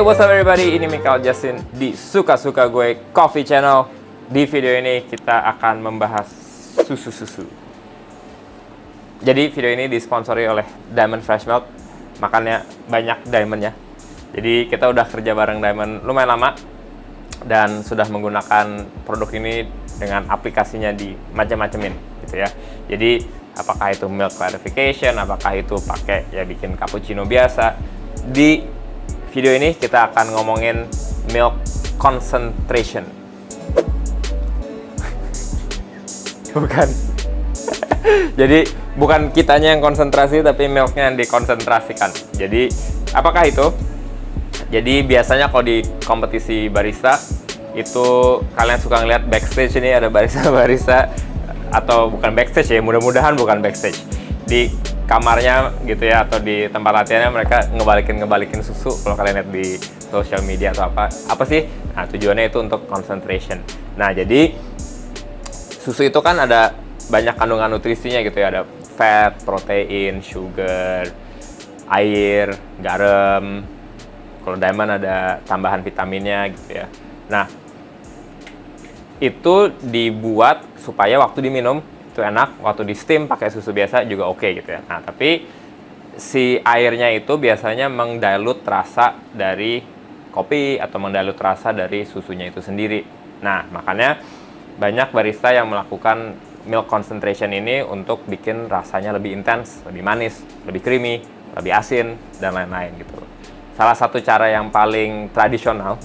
Hey, what's up everybody? Ini Michael Justin di Suka-Suka Gue Coffee Channel. Di video ini kita akan membahas susu-susu. Jadi video ini disponsori oleh Diamond Fresh Milk. Makanya banyak diamondnya. Jadi kita udah kerja bareng Diamond lumayan lama dan sudah menggunakan produk ini dengan aplikasinya di macam-macamin gitu ya. Jadi apakah itu milk clarification, apakah itu pakai ya bikin cappuccino biasa. Di video ini kita akan ngomongin milk concentration. Bukan. Jadi bukan kitanya yang konsentrasi tapi milknya yang dikonsentrasikan. Jadi apakah itu? Jadi biasanya kalau di kompetisi barista itu kalian suka ngeliat backstage ini ada barista-barista, atau bukan backstage ya, mudah-mudahan bukan backstage, di kamarnya gitu ya, atau di tempat latihannya mereka ngebalikin susu. Kalau kalian lihat di social media atau apa sih? Nah, tujuannya itu untuk concentration. Nah, jadi susu itu kan ada banyak kandungan nutrisinya gitu ya, ada fat, protein, sugar, air, garam. Kalau Diamond ada tambahan vitaminnya gitu ya. Nah, itu dibuat supaya waktu diminum itu enak, waktu di steam pakai susu biasa juga oke gitu ya. Nah, tapi si airnya itu biasanya mengdilut rasa dari kopi atau mengdilut rasa dari susunya itu sendiri. Nah, makanya banyak barista yang melakukan milk concentration ini untuk bikin rasanya lebih intens, lebih manis, lebih creamy, lebih asin, dan lain-lain gitu. Salah satu cara yang paling tradisional,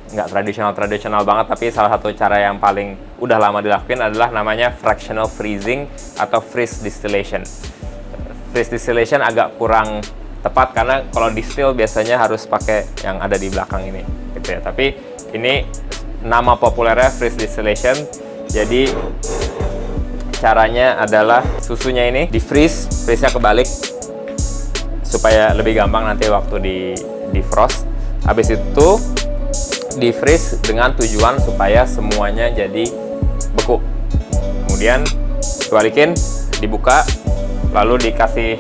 nggak tradisional banget, tapi salah satu cara yang paling udah lama dilakuin adalah namanya fractional freezing atau freeze distillation. Freeze distillation agak kurang tepat karena kalau distill biasanya harus pakai yang ada di belakang ini gitu ya. Tapi ini nama populernya freeze distillation. Jadi caranya adalah susunya ini di freeze-nya kebalik supaya lebih gampang nanti waktu di frost. Habis itu di freeze dengan tujuan supaya semuanya jadi beku. Kemudian dibalikin, dibuka, lalu dikasih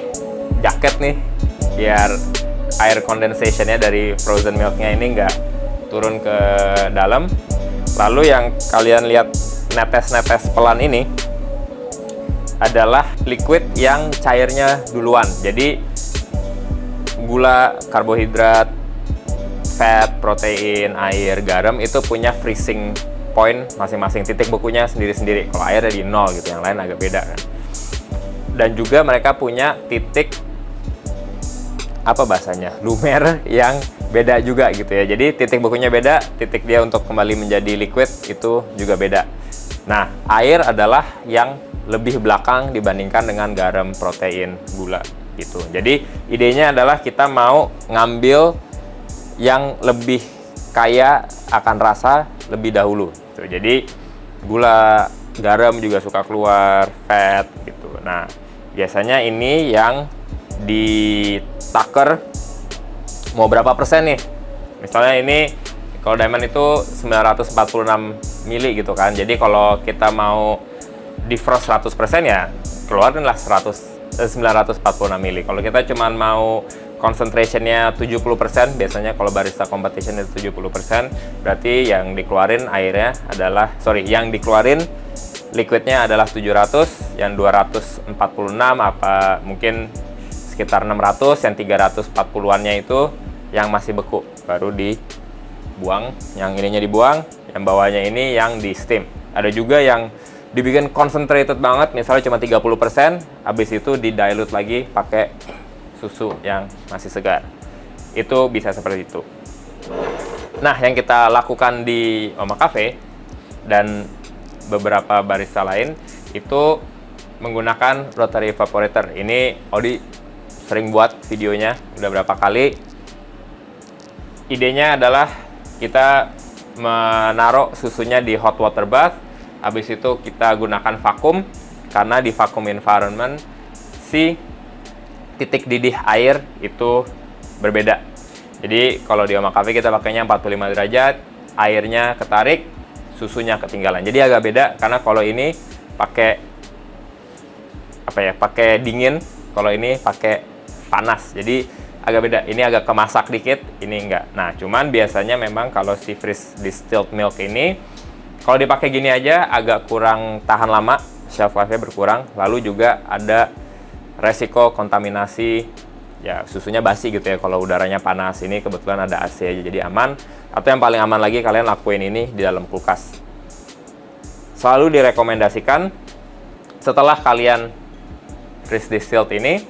jaket nih biar air condensationnya dari frozen milknya ini nggak turun ke dalam. Lalu yang kalian lihat netes-netes pelan ini adalah liquid yang cairnya duluan. Jadi gula, karbohidrat, fat, protein, air, garam itu punya freezing point masing-masing, titik bekunya sendiri-sendiri. Kalau air di 0 gitu, yang lain agak beda kan. Dan juga mereka punya titik apa bahasanya, lumer yang beda juga gitu ya. Jadi titik bekunya beda, titik dia untuk kembali menjadi liquid itu juga beda. Nah, air adalah yang lebih belakang dibandingkan dengan garam, protein, gula gitu. Jadi idenya adalah kita mau ngambil yang lebih kaya akan rasa lebih dahulu gitu. Jadi gula, garam juga suka keluar, fat gitu. Nah, biasanya ini yang ditaker mau berapa persen nih. Misalnya ini kalau Diamond itu 946 mili gitu kan. Jadi kalau kita mau defrost 100% ya keluarinlah 946 mili. Kalau kita cuma mau concentrationnya 70%, biasanya kalau barista competition itu 70%, berarti yang dikeluarin airnya adalah, yang dikeluarin liquidnya adalah 700, yang 246 apa mungkin sekitar 600, yang 340-annya itu yang masih beku, baru dibuang, yang ininya dibuang, yang bawahnya ini yang di steam. Ada juga yang dibikin concentrated banget, misalnya cuma 30%, habis itu di-dilute lagi pakai susu yang masih segar. Itu bisa seperti itu. Nah, yang kita lakukan di Oma Cafe dan beberapa barista lain itu menggunakan rotary evaporator. Ini Odi sering buat videonya, udah berapa kali. Idenya adalah kita menaruh susunya di hot water bath. Habis itu kita gunakan vakum, karena di vacuum environment si titik didih air itu berbeda. Jadi kalau di Oma Cafe kita pakainya 45 derajat, airnya ketarik, susunya ketinggalan. Jadi agak beda karena kalau ini pakai pakai dingin, kalau ini pakai panas. Jadi agak beda. Ini agak kemasak dikit, ini enggak. Nah, cuman biasanya memang kalau si freeze distilled milk ini, kalau dipakai gini aja agak kurang tahan lama, shelf life-nya berkurang. Lalu juga ada resiko kontaminasi, ya susunya basi gitu ya kalau udaranya panas. Ini kebetulan ada AC aja jadi aman. Atau yang paling aman lagi, kalian lakuin ini di dalam kulkas. Selalu direkomendasikan setelah kalian freeze distilled ini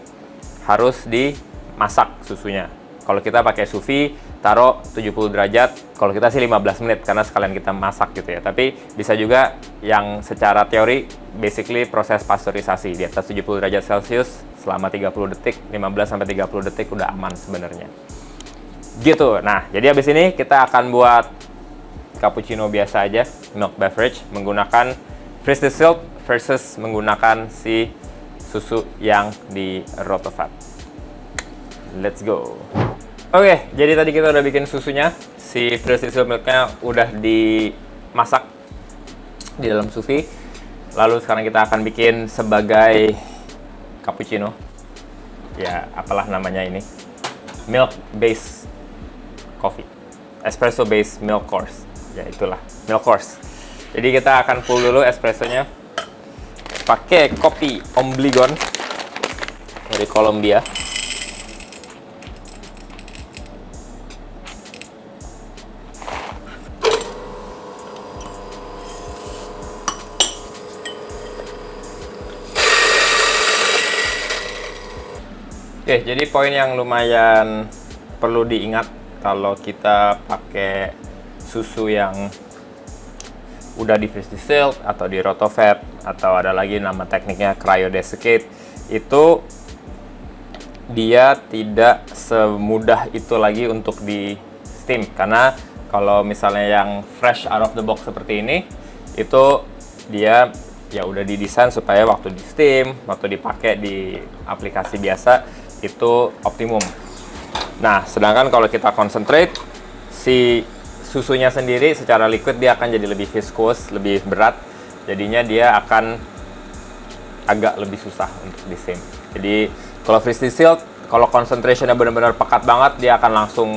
harus dimasak susunya. Kalau kita pakai sous vide, taruh 70 derajat. Kalau kita sih 15 menit karena sekalian kita masak gitu ya. Tapi bisa juga yang secara teori basically proses pasteurisasi di atas 70 derajat Celcius selama 30 detik, 15 sampai 30 detik udah aman sebenarnya. Gitu. Nah, jadi habis ini kita akan buat cappuccino biasa aja, milk beverage menggunakan freeze distilled versus menggunakan si susu yang di Rotofab. Let's go. Oke, jadi tadi kita udah bikin susunya. Si freeze distilled milknya udah dimasak di dalam sous vide. Lalu sekarang kita akan bikin sebagai cappuccino. Ya, apalah namanya ini. Milk based coffee. Espresso based milk course. Ya, itulah, milk course. Jadi kita akan pull dulu espressonya. Pakai kopi Obligon dari Kolombia. Oke, jadi poin yang lumayan perlu diingat kalau kita pakai susu yang udah di freeze distilled atau di Rotofab atau ada lagi nama tekniknya cryodesiccate, itu dia tidak semudah itu lagi untuk di steam. Karena kalau misalnya yang fresh out of the box seperti ini, itu dia ya udah didesain supaya waktu di steam, waktu dipakai di aplikasi biasa itu optimum. Nah, sedangkan kalau kita concentrate, si susunya sendiri secara liquid dia akan jadi lebih viscous, lebih berat. Jadinya dia akan agak lebih susah untuk di steam. Jadi kalau freeze distilled, kalau concentrationnya benar-benar pekat banget, dia akan langsung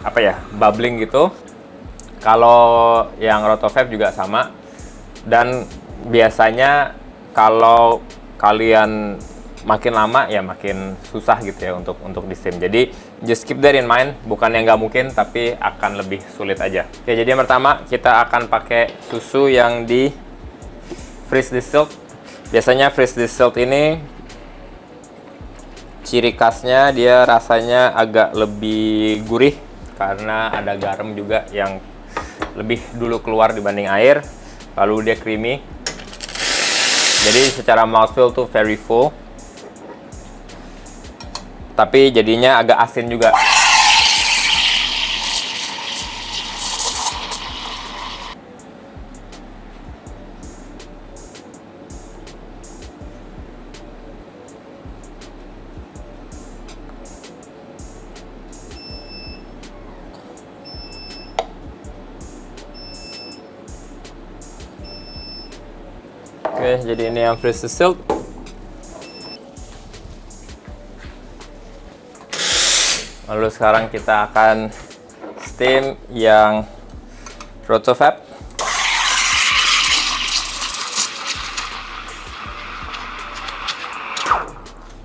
apa ya, bubbling gitu. Kalau yang Rotofab juga sama. Dan biasanya kalau kalian makin lama ya makin susah gitu ya untuk di steam. Jadi just keep that in mind, bukan yang nggak mungkin tapi akan lebih sulit aja. Oke, jadi yang pertama kita akan pakai susu yang di freeze distilled. Biasanya freeze distilled ini ciri khasnya dia rasanya agak lebih gurih karena ada garam juga yang lebih dulu keluar dibanding air. Lalu dia creamy. Jadi secara mouthfeel tuh very full. Tapi jadinya agak asin juga. Oke, jadi ini yang freeze distilled. Lalu sekarang kita akan steam yang Rotofab.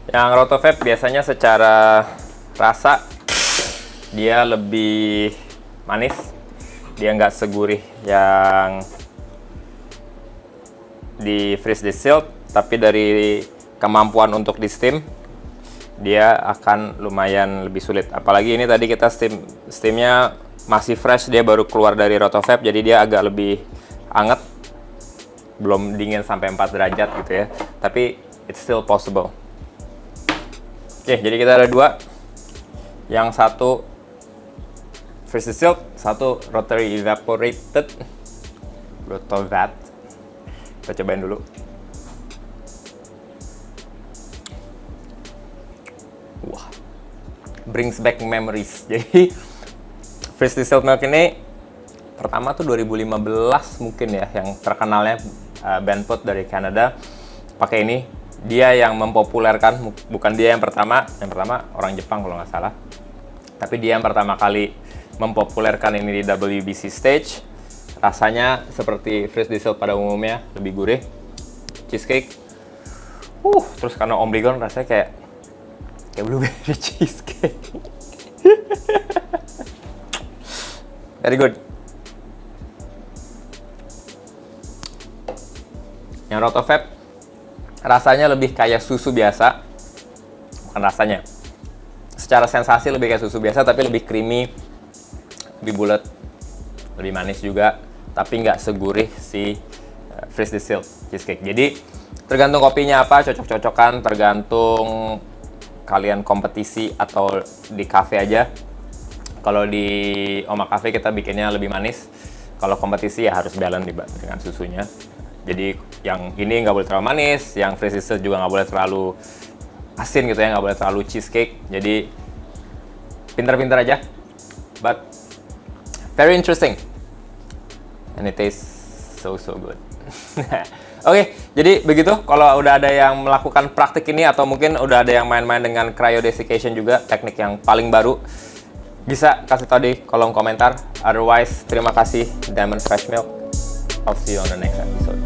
Yang Rotofab biasanya secara rasa dia lebih manis, dia nggak segurih yang di freeze distilled, tapi dari kemampuan untuk di steam dia akan lumayan lebih sulit. Apalagi ini tadi kita steamnya masih fresh, dia baru keluar dari Rotofab, jadi dia agak lebih anget, belum dingin sampai 4 derajat gitu ya, tapi it's still possible. Oke, jadi kita ada dua, yang satu freeze distilled, satu rotary evaporated Rotofab. Kita cobain dulu. Wah, brings back memories. Jadi freeze distilled milk ini pertama tuh 2015 mungkin ya, yang terkenalnya Benput dari Kanada pakai ini. Dia yang mempopulerkan, bukan dia yang pertama orang Jepang kalau nggak salah. Tapi dia yang pertama kali mempopulerkan ini di WBC stage. Rasanya seperti freeze dessert pada umumnya, lebih gurih. Cheesecake. Terus karena Ombligon rasanya kayak blueberry cheesecake. Very good. Yang Rotofab rasanya lebih kayak susu biasa. Bukan rasanya. Secara sensasi lebih kayak susu biasa, tapi lebih creamy, lebih bulat, lebih manis juga, tapi nggak segurih si freeze distilled cheesecake. Jadi tergantung kopinya apa, cocok-cocokan, tergantung kalian kompetisi atau di cafe aja. Kalau di Oma Cafe kita bikinnya lebih manis. Kalau kompetisi ya harus balance dengan susunya. Jadi yang ini nggak boleh terlalu manis, yang freeze distilled juga nggak boleh terlalu asin gitu ya, nggak boleh terlalu cheesecake. Jadi pinter-pinter aja, but very interesting and it tastes so good. Oke, jadi begitu. Kalau udah ada yang melakukan praktik ini atau mungkin udah ada yang main-main dengan cryodesiccation juga, teknik yang paling baru, bisa kasih tahu di kolom komentar. Otherwise, terima kasih Diamond Fresh Milk. I'll see you on the next episode.